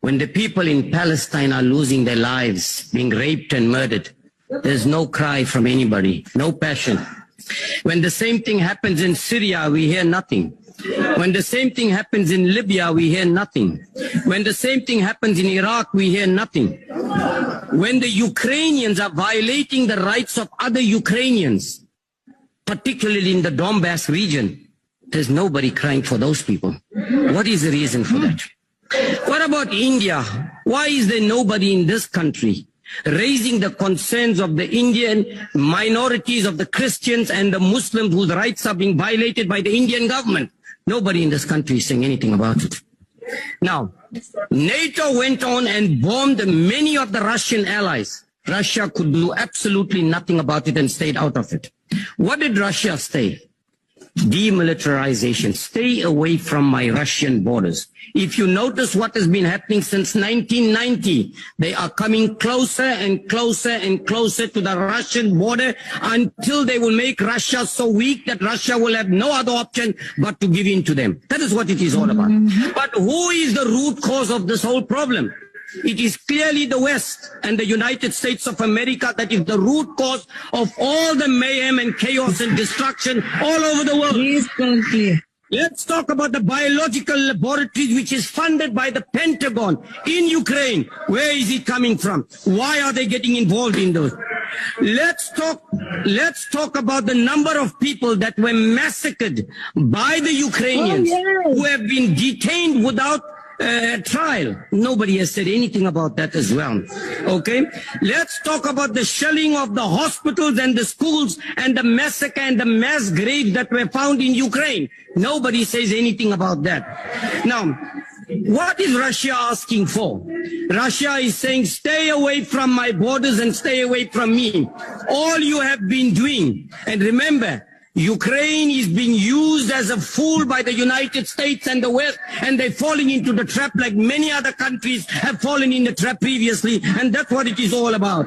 When the people in Palestine are losing their lives, being raped and murdered, there's no cry from anybody, no passion. When the same thing happens in Syria, we hear nothing. When the same thing happens in Libya, we hear nothing. When the same thing happens in Iraq, we hear nothing. When the Ukrainians are violating the rights of other Ukrainians, particularly in the Donbass region, there's nobody crying for those people. What is the reason for that? What about India? Why is there nobody in this country raising the concerns of the Indian minorities, of the Christians and the Muslims whose rights are being violated by the Indian government? Nobody in this country is saying anything about it. Now, NATO went on and bombed many of the Russian allies. Russia could do absolutely nothing about it and stayed out of it. What did Russia say? Demilitarization. Stay away from my Russian borders. If you notice what has been happening since 1990, they are coming closer and closer and closer to the Russian border until they will make Russia so weak that Russia will have no other option but to give in to them. That is what it is all about. But who is the root cause of this whole problem? It is clearly the West and the United States of America that is the root cause of all the mayhem and chaos and destruction all over the world. Please conclude. Let's talk about the biological laboratories which is funded by the Pentagon in Ukraine. Where is it coming from? Why are they getting involved in those? Let's talk about the number of people that were massacred by the Ukrainians who have been detained without trial. Nobody has said anything about that as well. Okay, let's talk about the shelling of the hospitals and the schools and the massacre and the mass graves that were found in Ukraine. Nobody says anything about that. Now, what is Russia asking for? Russia is saying, stay away from my borders and stay away from me. All you have been doing, and remember, Ukraine is being used as a fool by the United States and the West, and they're falling into the trap like many other countries have fallen in the trap previously, and that's what it is all about.